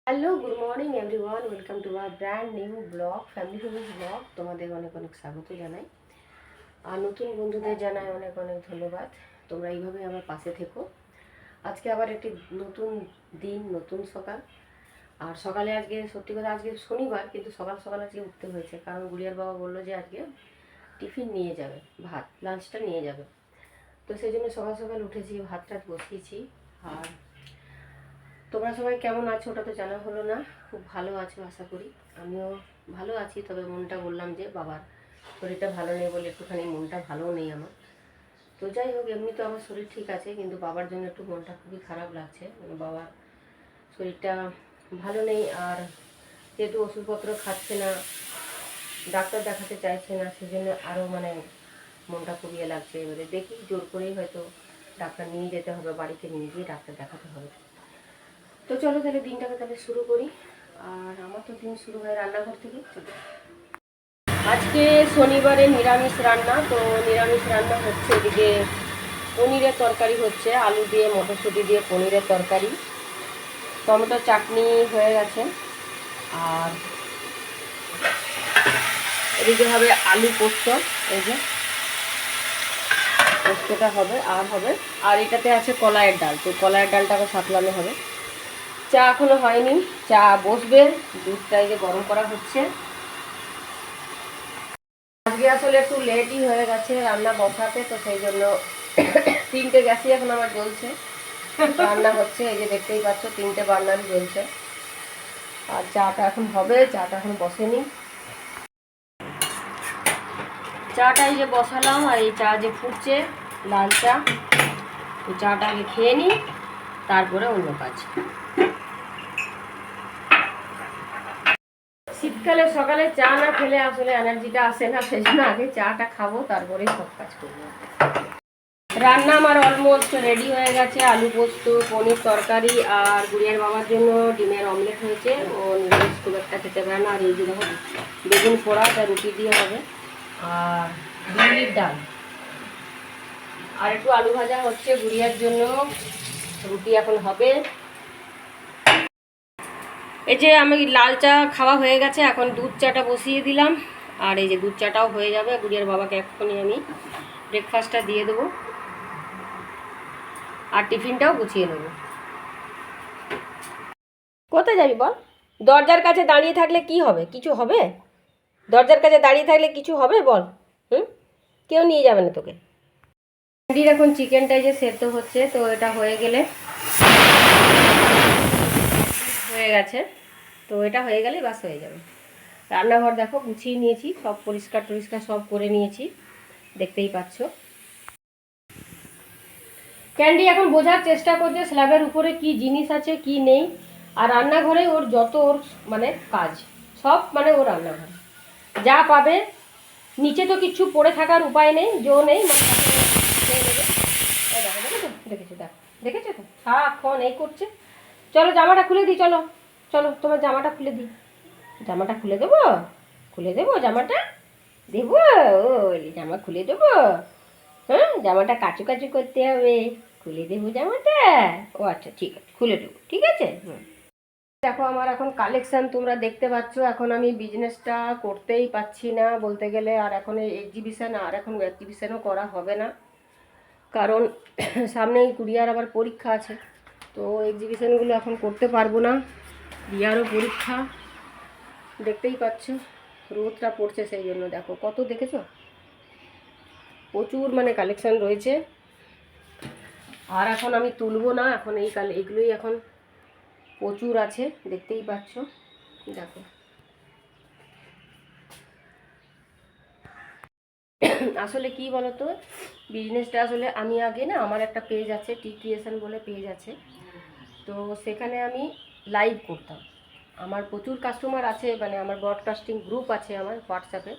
Hello, good morning everyone, welcome to our brand new blog, family fuse blog. তোমাদের অনেক অনেক স্বাগত জানাই। আর নতুন বন্ধুদের জানাই অনেক অনেক ধন্যবাদ। তোমরা এইভাবে আমার পাশে থেকো। আজকে আবার একটি নতুন দিন, নতুন সকাল। আর সকালে আজকে সত্যি কথা আজকে শনিবার, কিন্তু সকাল সকাল আজকে উঠতে হয়েছে, কারণ গুড়িয়ার বাবা বললো যে আজকে টিফিন নিয়ে যাবে, ভাত লাঞ্চটা নিয়ে যাবে। তো সেই জন্য সকাল সকাল উঠেছি, ভাত টাত বসিয়েছি। আর তোমরা সবাই কেমন আছো ওটা তো জানা হলো না। খুব ভালো আছো আশা করি। আমিও ভালো আছি, তবে মনটা বললাম যে বাবার শরীরটা ভালো নেই বলে একটুখানি মনটা ভালোও নেই আমার। তো যাই হোক, এমনি তো আমার শরীর ঠিক আছে, কিন্তু বাবার জন্য একটু মনটা খুবই খারাপ লাগছে। বাবার শরীরটা ভালো নেই, আর যেহেতু ওষুধপত্র খাচ্ছে না, ডাক্তার দেখাতে চাইছে না, সেজন্য আরও মনটা খুবই লাগছে। এবারে দেখি, জোর করেই হয়তো ডাক্তার নিয়ে যেতে হবে, বাড়িতে নিয়ে গিয়ে ডাক্তার দেখাতে হবে। তো চলো তাহলে দিনটাকে তাহলে শুরু করি। আর আমার তো দিন শুরু হয় রান্নাঘর থেকে। চলো, আজকে শনিবারে নিরামিষ রান্না। তো নিরামিষ রান্না হচ্ছে, এদিকে পনিরের তরকারি হচ্ছে, আলু দিয়ে মটরশুঁটি দিয়ে পনিরের তরকারি, টমেটো চাটনি হয়ে গেছে। আর এদিকে হবে আলু পোস্ত, এই যে পোস্তটা হবে। আর এটাতে আছে কলাইয়ের ডাল, তো কলাইয়ের ডালটাকে সাতলানো হবে। চা এখনো হয়নি, চা বসবে, দুধটা এই যে গরম করা হচ্ছে। আজকে আসলে একটু লেটই হয়ে গেছে রান্না বসাতে, তো সেই জন্য 3টে গ্যাসই এখন আমার জ্বলছে, রান্না হচ্ছে। এই যে দেখতেই পাচ্ছ 3টে বার্নারই জ্বলছে। আর চাটা এখন হবে, চাটা এখন বসেনি। চাটা এই যে বসালাম, আর এই চা যে ফুটছে লাল চা, তো চাটা আগে খেয়ে নিই, তারপরে অন্য কাজ। শীতকালে সকালে চা না খেলে আসলে এনার্জিটা আসে না, সেই জন্য আগে চাটা খাবো, তারপরেই সব কাজ করবো। রান্না আমার অলমোস্ট রেডি হয়ে গেছে। আলু পোস্ত, পনির তরকারি, আর গুড়িয়ার বাবার জন্য ডিমের অমলেট হয়েছে। ও নিরামিষ খুব একটা খেতে পারে না। আর এই যে দেখো বেগুন পোড়া, তা রুটি দিয়ে হবে। আর বিউলির ডাল, আর একটু আলু ভাজা হচ্ছে গুড়িয়ার জন্য, রুটি এখন হবে। এই যে আমি লাল চা খাওয়া হয়ে গেছে, এখন দুধ চাটা বসিয়ে দিলাম। আর এই যে দুধ চাটাও হয়ে যাবে, গুড়িয়ার বাবাকে এক্ষুনি আমি ব্রেকফাস্টটা দিয়ে দেবো, আর টিফিনটাও গুছিয়ে নেবো। কোথায় যাবি বল? দরজার কাছে দাঁড়িয়ে থাকলে কি হবে? কিছু হবে? দরজার কাছে দাঁড়িয়ে থাকলে কিছু হবে বল? হুম, কেউ নিয়ে যাবে না তোকে। ক্যান্ডির এখন চিকেনটাই যে সেদ্ধ হচ্ছে, তো এটা হয়ে গেলে হয়ে গেছে, তো এটা হয়ে গেলে বাস হয়ে যাবে। রান্নাঘর দেখো গুছিয়ে নিয়েছি, সব পরিষ্কার টরিষ্কার সব করে নিয়েছি, দেখতেই পাচ্ছ। ক্যান্ডি এখন বোঝার চেষ্টা করছে স্ল্যাবের উপরে কি জিনিস আছে কি নেই। আর রান্নাঘরে ওর যত ওর কাজ সব ও রান্নাঘরে যা পাবে, নিচে তো কিছু পড়ে থাকার উপায় নেই, জো নেই, দেখেছো দেখ, দেখেছো তো সারাক্ষণ এই করছে। চলো জামাটা খুলে দিই, চলো চলো তোমার জামাটা খুলে দিই। জামাটা খুলে দেবো, খুলে দেবো জামাটা, দেবো? ও জামা খুলে দেবো? হ্যাঁ, জামাটা কাচু কাচু করতে হবে, খুলে দেবো জামাটা? ও আচ্ছা ঠিক আছে, খুলে দেবো, ঠিক আছে। দেখো আমার এখন কালেকশান তোমরা দেখতে পাচ্ছ। এখন আমি বিজনেসটা করতেই পাচ্ছি না বলতে গেলে, আর এখন এই এক্সিবিশান, আর এখন এক্সিবিশানও করা হবে না, কারণ সামনেই কুরিয়ার আবার পরীক্ষা আছে। তো এক্সিবিশানগুলো এখন করতে পারবো না, রিয়ারও পরীক্ষা, দেখতেই পাচ্ছ রোদটা পড়ছে, সেই জন্য দেখো কত, দেখেছো প্রচুর কালেকশান রয়েছে। আর এখন আমি তুলবো না, এখন এগুলোই এখন প্রচুর আছে, দেখতেই পাচ্ছ। দেখো আসলে কি বলতো, বিজনেসটা আসলে আমি আগে না, আমার একটা পেজ আছে, টি ক্রিয়েশন বলে পেজ আছে, তো সেখানে আমি লাইভ করতাম। আমার প্রচুর কাস্টমার আছে, আমার ব্রডকাস্টিং গ্রুপ আছে আমার হোয়াটসঅ্যাপে।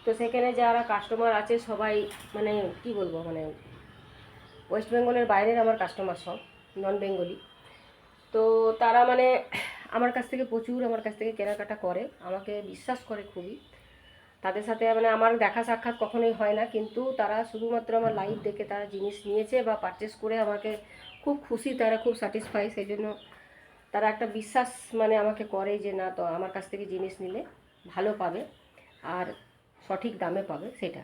তো সেখানে যারা কাস্টমার আছে সবাই কি বলবো, ওয়েস্ট বেঙ্গলের বাইরের আমার কাস্টমার, সব নন বেঙ্গলি। তো তারা আমার কাছ থেকে প্রচুর কেনাকাটা করে, আমাকে বিশ্বাস করে খুবই। তাদের সাথে আমার দেখা সাক্ষাৎ কখনোই হয় না, কিন্তু তারা শুধুমাত্র আমার লাইভ দেখে তারা জিনিস নিয়েছে বা পারচেস করে আমাকে খুব খুশি, তারা খুব স্যাটিসফাই। সেই জন্য তারা একটা বিশ্বাস মানে আমাকে করে যে না, তো আমার কাছ থেকে জিনিস নিলে ভালো পাবে আর সঠিক দামে পাবে। সেটা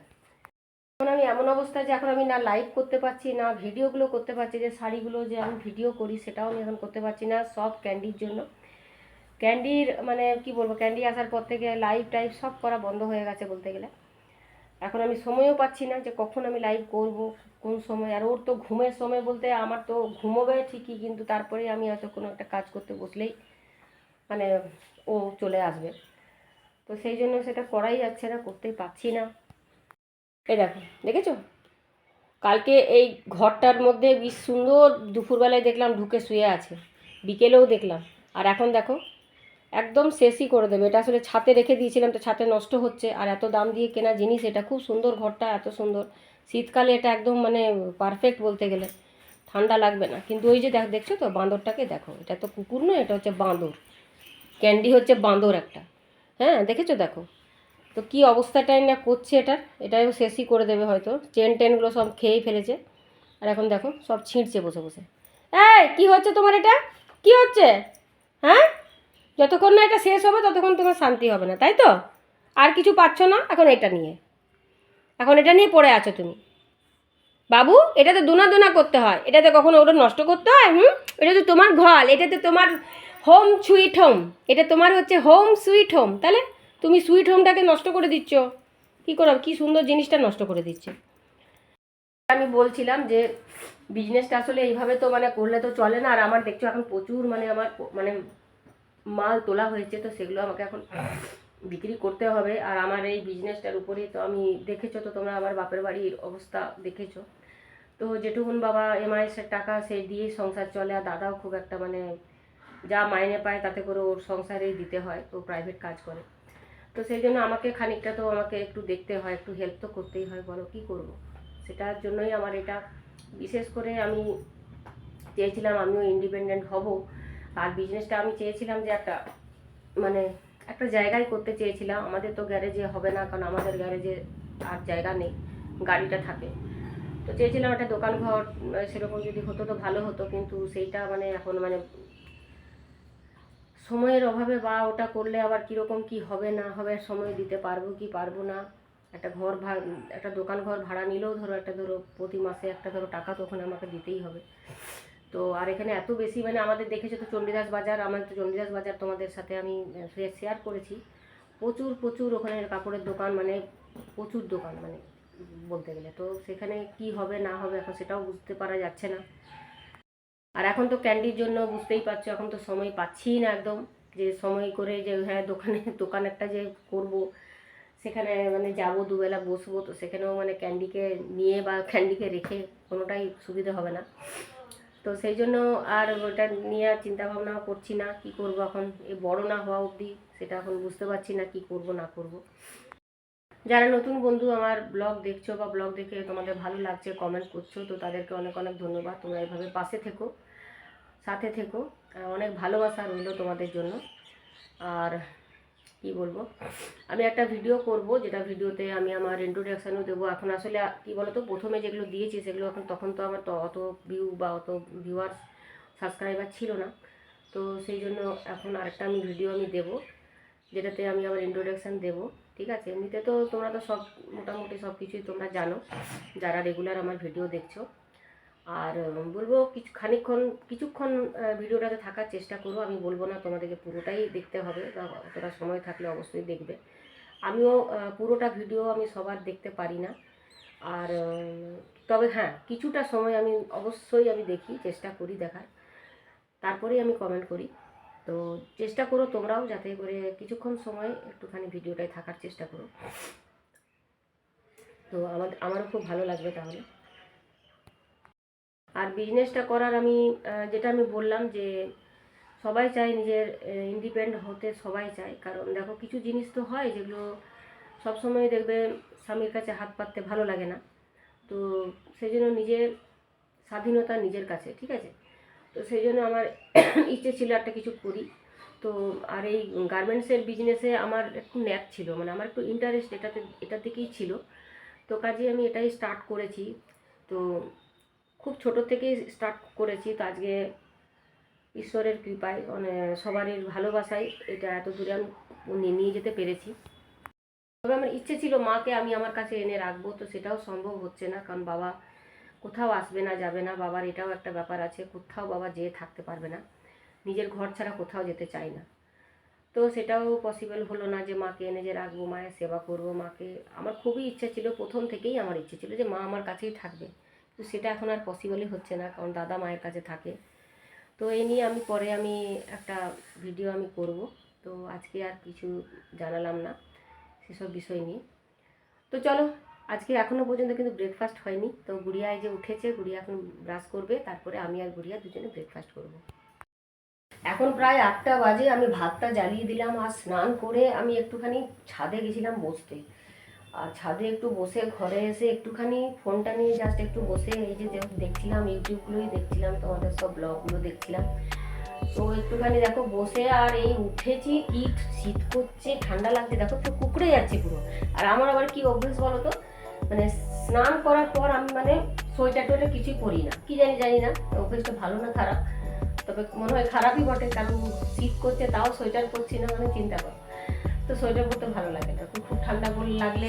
এখন আমি এমন অবস্থায় যে এখন আমি না লাইভ করতে পারছি না ভিডিওগুলো করতে পারছি, যে শাড়িগুলো যে আমি ভিডিও করি সেটাও আমি এখন করতে পারছি না, সব ক্যান্ডির জন্য। ক্যান্ডির মানে কি বলবো, ক্যান্ডি আসার পর থেকে লাইভ টাইভ সব করা বন্ধ হয়ে গেছে বলতে গেলে। এখন আমি সময়ও পাচ্ছি না যে কখন আমি লাইভ করব, কোন সময়। আর ওর তো ঘুমের সময় বলতে আমার তো ঘুমোবে ঠিকই, কিন্তু তারপরে আমি হয়তো কোনো একটা কাজ করতে বসলেই মানে ও চলে আসবে। তো সেই জন্য সেটা করাই যাচ্ছে না, করতেই পারছি না। এই দেখো, দেখেছো কালকে এই ঘরটার মধ্যে বেশ সুন্দর দুপুরবেলায় দেখলাম ঢুকে শুয়ে আছে, বিকেলেও দেখলাম। আর এখন দেখো একদম শেষই করে দেবে। এটা আসলে ছাতে রেখে দিয়েছিলাম, তো ছাতে নষ্ট হচ্ছে। আর এত দাম দিয়ে কেনা জিনিস, এটা খুব সুন্দর ঘরটা, এত সুন্দর শীতকালে এটা একদম মানে পারফেক্ট বলতে গেলে, ঠান্ডা লাগবে না। কিন্তু ওই যে দেখছো তো বাঁদরটাকে, দেখো এটা তো কুকুর নয়, এটা হচ্ছে বাঁদর। ক্যান্ডি হচ্ছে বাঁদর একটা, হ্যাঁ দেখেছো দেখো। তো কী অবস্থাটাই না করছে এটাও শেষই করে দেবে হয়তো। চেন টেনগুলো সব খেয়েই ফেলেছে। আর এখন দেখো সব ছিঁড়ছে বসে বসে। এই কী হচ্ছে তোমার, এটা কি হচ্ছে? হ্যাঁ, যতক্ষণ না এটা শেষ হবে ততক্ষণ তোমার শান্তি হবে না, তাই তো? আর কিছু পাচ্ছ না এখন এটা নিয়ে পড়ে আছো তুমি। বাবু, এটাতে দোনা দোনা করতে হয়, এটাতে কখনো ওটা নষ্ট করতে হয়? এটা তো তোমার ঘর, এটাতে তোমার হোম সুইট হোম, এটা তোমার হচ্ছে হোম সুইট হোম, তাহলে তুমি সুইট হোমটাকে নষ্ট করে দিচ্ছ। কী করো, কী সুন্দর জিনিসটা নষ্ট করে দিচ্ছে। আমি বলছিলাম যে বিজনেসটা আসলে এইভাবে তো মানে করলে তো চলে না। আর আমার দেখছো এখন প্রচুর মানে আমার মানে মাল তোলা হয়েছে, তো সেগুলো আমাকে এখন বিক্রি করতে হবে। আর আমার এই বিজনেসটার উপরেই তো আমি দেখেছো তো তোমরা আমার বাপের বাড়ির অবস্থা দেখেছো তো, যেটুকুন বাবা এমআইএসের টাকা সে দিয়েই সংসার চলে। আর দাদাও খুব একটা মানে যা মাইনে পায় তাতে করে ওর সংসারেই দিতে হয়, তো প্রাইভেট কাজ করে। তো সেই জন্য আমাকে খানিকটা তো আমাকে একটু দেখতে হয়, একটু হেল্প তো করতেই হয়, বলো কী করবো। সেটার জন্যই আমার এটা বিশেষ করে আমি চেয়েছিলাম আমিও ইন্ডিপেন্ডেন্ট হব। আর বিজনেসটা আমি চেয়েছিলাম যে মানে একটা জায়গায় করতে চেয়েছিলাম। আমাদের তো গ্যারেজে হবে না, কারণ আমাদের গ্যারেজে আর জায়গা নেই, গাড়িটা থাকে। তো চেয়েছিলাম একটা দোকান ঘর সেরকম যদি হতো তো ভালো হতো, কিন্তু সেইটা মানে এখন মানে সময়ের অভাবে বা ওটা করলে আবার কীরকম কি হবে না হবে, সময় দিতে পারবো কি পারবো না। একটা একটা দোকান ঘর ভাড়া নিলেও ধরো প্রতি মাসে একটা টাকা তো ওখানে আমাকে দিতেই হবে। তো আর এখানে এত বেশি মানে আমাদের দেখেছো তো চণ্ডীদাস বাজার, আমার তো চণ্ডীদাস বাজার তোমাদের সাথে আমি শেয়ার করেছি। প্রচুর প্রচুর ওখানে কাপড়ের দোকান, মানে প্রচুর দোকান মানে বলতে গেলে। তো সেখানে কি হবে না হবে এখন সেটাও বুঝতে পারা যাচ্ছে না। আর এখন তো ক্যান্ডির জন্য বুঝতেই পারছো এখন তো সময় পাচ্ছি না একদম, যে সময় করে যে হ্যাঁ দোকান একটা যে করব, সেখানে মানে যাবো দুবেলা বসবো, তো সেখানেও মানে ক্যান্ডিকে নিয়ে বা ক্যান্ডিকে রেখে কোনোটাই সুবিধা হবে না। তো সেই জন্য আর ওটা নিয়ে আর চিন্তাভাবনাও করছি না, কি করব এখন এই বড় না হওয়া অবধি সেটা এখন বুঝতে পারছি না কি করব না করব। যারা নতুন বন্ধু আমার ব্লগ দেখছো বা ব্লগ দেখে তোমাদের ভালো লাগছে কমেন্ট করছো, তো তাদেরকে অনেক অনেক ধন্যবাদ। তোমরা এইভাবে পাশে থেকো, সাথে থেকো, অনেক ভালোবাসা রইল তোমাদের জন্য। আর কি বলবো, আমি একটা ভিডিও করব, যেটা ভিডিওতে আমি আমার ইন্ট্রোডাকশানও দেবো। এখন আসলে কি বলতো, প্রথমে যেগুলো দিয়েছি সেগুলো এখন তখন তো আমার তো অত ভিউ বা অত ভিউয়ার্স সাবস্ক্রাইবার ছিল না। তো সেই জন্য এখন আরেকটা ভিডিও আমি দেবো, যেটাতে আমি আমার ইন্ট্রোডাকশান দেবো। ঠিক আছে, এমনিতে তো তোমরা তো সব মোটামুটি সব কিছুই তোমরা জানো যারা রেগুলার আমার ভিডিও দেখছো। আর বলবো কিছুক্ষণ ভিডিওটাতে থাকার চেষ্টা করো। আমি বলবো না তোমাদেরকে পুরোটাই দেখতে হবে, বা অতটা সময় থাকলে অবশ্যই দেখবে। আমিও পুরোটা ভিডিও আমি সবার দেখতে পারি না। আর তবে হ্যাঁ, কিছুটা সময় আমি অবশ্যই দেখি, চেষ্টা করি দেখার, তারপরেই আমি কমেন্ট করি। তো চেষ্টা করো তোমরাও যাতে করে কিছুক্ষণ সময় একটুখানি ভিডিওটায় থাকার চেষ্টা করো, তো আমারও খুব ভালো লাগবে তাহলে। আর বিজনেসটা করার আমি যেটা আমি বললাম যে সবাই চায় নিজের ইন্ডিপেন্ডেন্ট হতে, সবাই চায়। কারণ দেখো কিছু জিনিস তো হয় যেগুলো সবসময় দেখবে স্বামীর কাছে হাত পাততে ভালো লাগে না। তো সেই জন্য নিজের স্বাধীনতা নিজের কাছে, ঠিক আছে। তো সেই জন্য আমার ইচ্ছে ছিল একটা কিছু করি। তো আর এই গার্মেন্টসের বিজনেসে আমার একটু ন্যাক ছিল, মানে আমার একটু ইন্টারেস্ট এটার দিকেই ছিল। তো কাজে আমি এটাই স্টার্ট করেছি। তো খুব ছোট থেকেই স্টার্ট করেছি। তো আজকে ঈশ্বরের কৃপায় মানে সবারই ভালোবাসায় এটা এত দূরে আমি নিয়ে যেতে পেরেছি। তবে আমার ইচ্ছে ছিল মাকে আমি আমার কাছে এনে রাখবো, তো সেটাও সম্ভব হচ্ছে না, কারণ বাবা কোথাও আসবে না, যাবে না। বাবার এটাও একটা ব্যাপার আছে, কোথাও বাবা যেয়ে থাকতে পারবে না, নিজের ঘর ছাড়া কোথাও যেতে চায় না। তো সেটাও পসিবল হলো না যে মাকে এনে যে রাখবো, মায়ের সেবা করবো। মাকে আমার খুবই ইচ্ছা ছিল, প্রথম থেকেই আমার ইচ্ছে ছিল যে মা আমার কাছেই থাকবে, তো সেটা এখন আর পসিবলই হচ্ছে না, কারণ দাদা মায়ের কাছে থাকে। তো এই নিয়ে আমি পরে একটা ভিডিও আমি করব। তো আজকে আর কিছু জানালাম না সেসব বিষয় নিয়ে। তো চলো, আজকে এখনও পর্যন্ত কিন্তু ব্রেকফাস্ট হয়নি। তো গুড়িয়া এই যে উঠেছে, গুড়িয়া এখন ব্রাশ করবে, তারপরে আমি আর গুড়িয়া দুজনে ব্রেকফাস্ট করব। এখন প্রায় 8টা বাজে, আমি ভাতটা জ্বালিয়ে দিলাম, আর স্নান করে আমি একটুখানি ছাদে গেছিলাম বসতে। আর ছাদে একটু বসে ঘরে এসে একটুখানি ফোনটা নিয়ে জাস্ট একটু বসে এই যে দেখছিলাম, ইউটিউবগুলোই দেখছিলাম, তোমাদের সব ব্লগগুলো দেখছিলাম। তো একটুখানি দেখো বসে, আর এই উঠেছি, কি শীত করছে, ঠান্ডা লাগছে, দেখো তো কুকড়ে যাচ্ছে পুরো। আর আমার আবার কি অভ্যেস বলো তো, মানে স্নান করার পর আমি মানে সোয়েটার টোয়েটার কিছুই পরি না, কি জানি না অভ্যেসটা ভালো না খারাপ, তবে মনে হয় খারাপই বটে, কারণ শীত করছে তাও সোয়েটার পরছি না, মানে চিন্তা করো। তো সোয়েটার পরতে ভালো লাগে না, খুব ঠান্ডা লাগলে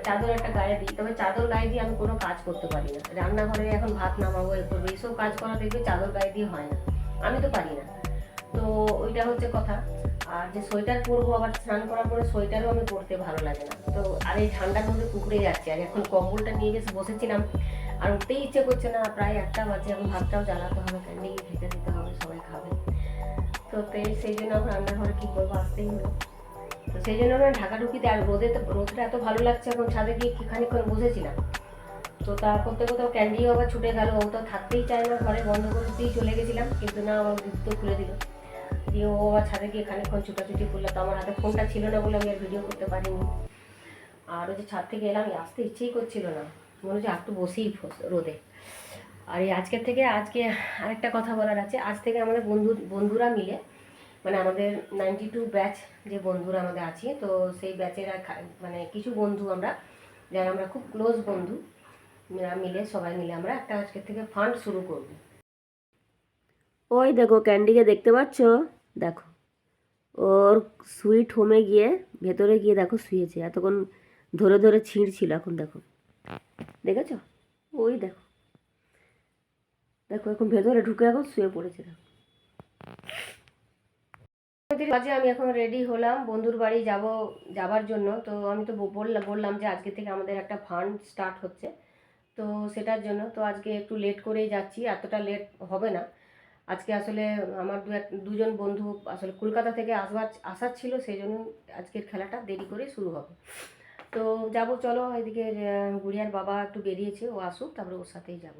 চাদর একটা গায়ে দিই, তবে চাদর গায়ে দিয়ে আমি কোনো কাজ করতে পারি না। রান্নাঘরে এখন ভাত নামাবো, এ করবো, এইসব কাজ করা দেখবে চাদর গায়ে দিয়ে হয় না, আমি তো পারি না। তো ওইটা হচ্ছে কথা। আর যে সোয়েটার পরবো, আবার স্নান করার পরে সোয়েটারও আমি পরতে ভালো লাগে না। তো আর এই ঠান্ডার মধ্যে কুকড়ে যাচ্ছে, আর এখন কম্বলটা নিয়ে বেশ বসেছিলাম, আর উঠতেই ইচ্ছে করছে না। প্রায় 1টা বাজে, এখন ভাতটাও জ্বালাতে হবে, ক্যান্ডি খেতে দিতে হবে, সবাই খাবে। তো সেই জন্য এখন রান্নাঘরে কী করবো, আসতেই হলো। তো সেই জন্য আমরা ঢাকাঢুকিতে, আর রোদটা এত ভালো লাগছে, এখন ছাদে গিয়ে খানিকক্ষণ বসেছিলাম। তো তা করতে কোথাও ক্যান্ডিও আবার ছুটে গেল, ও তো থাকতেই চায় না ঘরে, বন্ধ করতেই চলে গেছিলাম, কিন্তু না, আমার তো খুলে দিল। দিয়ে ও আবার ছাদে গিয়ে খানিকক্ষণ ছুটাছুটি করলো, তো আমার হাতে ফোনটা ছিল না বলে আমি আর ভিডিও করতে পারিনি। আর ওই যে ছাদ থেকে এলাম, আসতে ইচ্ছেই করছিল না, মনে হচ্ছে একটু বসেই রোদে। আর এই আজকে আরেকটা কথা বলার আছে। আজ থেকে আমাদের বন্ধুরা মিলে, মানে আমাদের 92 ব্যাচ যে বন্ধুরা আমাদের আছে, তো সেই ব্যাচের মানে কিছু বন্ধু আমরা, যারা আমরা খুব ক্লোজ বন্ধু মিলে, সবাই মিলে আমরা একটা আজকের থেকে ফান্ড শুরু করব। ওই দেখো ক্যান্ডিকে দেখতে পাচ্ছ, দেখো ওর সুইট হোমে গিয়ে ভেতরে গিয়ে দেখো শুয়েছে, এতক্ষণ ধরে ধরে ছিঁড়ছিল, এখন দেখো, দেখেছো? ওই দেখো দেখো এখন ভেতরে ঢুকে এখন শুয়ে পড়েছে। বাজে আমি এখন রেডি হলাম বন্ধুর বাড়ি যাবার জন্য। তো আমি তো বললাম যে আজকে থেকে আমাদের একটা ফান্ড স্টার্ট হচ্ছে, তো সেটার জন্য তো আজকে একটু লেট করেই যাচ্ছি, এতটা লেট হবে না। আজকে আসলে আমার দুজন বন্ধু আসলে কলকাতা থেকে আসার ছিল, সেই জন্য আজকের খেলাটা দেরি করে শুরু হবে। তো যাব, চলো। এদিকে গুড়িয়ার বাবা একটু বেরিয়েছে, ও আসুক, তারপরে ওর সাথেই যাব।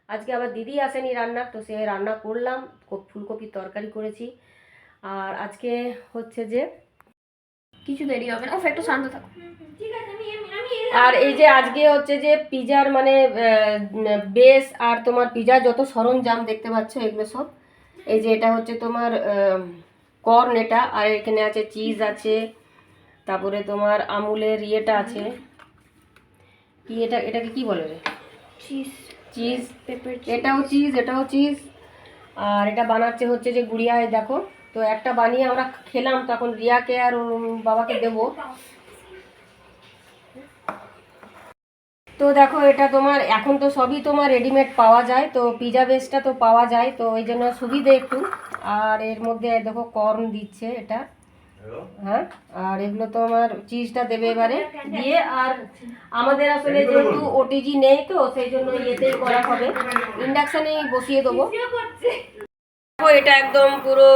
আজকে আবার দিদি আসেনি রান্নার, তো সে রান্না করলাম, ফুলকপির তরকারি করেছি। আর আজকে হচ্ছে যে কিছু দেরি হবে না, একটু শান্ত থাকো। আর এই যে আজকে হচ্ছে যে পিজার মানে বেস আর তোমার পিজার যত সরঞ্জাম দেখতে পাচ্ছ, এগুলো সব, এই যে এটা হচ্ছে তোমার কর্ন, এটা, আর এখানে আছে চিজ আছে, তারপরে তোমার আমুলের ইয়েটা আছে, কি এটাকে কি বলে রে, চিজ পেপার, এটাও চিজ। আর এটা বানাচ্ছে হচ্ছে যে গুড়িয়ায়, দেখো। তো একটা বানিয়ে আমরা খেলাম, তখন রিয়াকে আর ওর বাবাকে দেবো। তো দেখো এটা তোমার এখন তো সবই তোমার রেডিমেড পাওয়া যায়, তো পিজা বেসটা তো পাওয়া যায়, তো ওই জন্য সুবিধে একটু। আর এর মধ্যে দেখো কর্ন দিচ্ছে এটা, হ্যাঁ, আর এগুলো তো আমার চিজটা দেবে এবারে দিয়ে। আর আমাদের আসলে যেহেতু ওটিজি নেই, তো সেই জন্য ইয়েতেই করা হবে, ইন্ডাকশানেই বসিয়ে দেবো। দেখো এটা একদম পুরো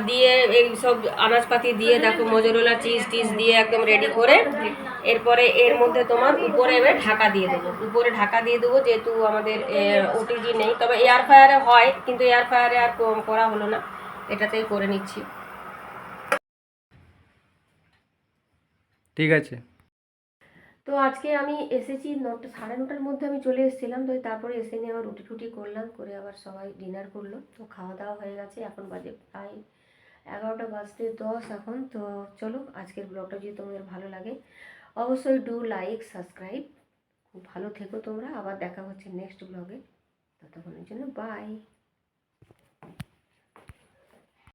দিয়ে এই সব আনাজপাতি দিয়ে, দেখো মোজরেলা চিজ দিয়ে একদম রেডি করে, এরপরে এর মধ্যে তোমার উপরে এবার ঢাকা দিয়ে দেবো, যেহেতু আমাদের ওটিজি নেই। তবে এয়ার ফ্রায়ারে হয়, কিন্তু এয়ার ফ্রায়ারে আর করা হলো না, এটাতেই করে নিচ্ছি। ঠিক আছে। তো আজকে আমি এসেছি 9:30 মধ্যে আমি চলে এসেছিলাম, তো তারপরে এসে নিয়ে আবার রুটি টুটি করলাম, করে আবার সবাই ডিনার করলো। তো খাওয়া দাওয়া হয়ে গেছে, এখন বাজে প্রায় 11:10 এখন। তো চলো, আজকের ব্লগটা যদি তোমাদের ভালো লাগে অবশ্যই ডু লাইক সাবস্ক্রাইব। খুব ভালো থেকো তোমরা, আবার দেখা হচ্ছে নেক্সট ব্লগে, ততক্ষণের জন্য বাই।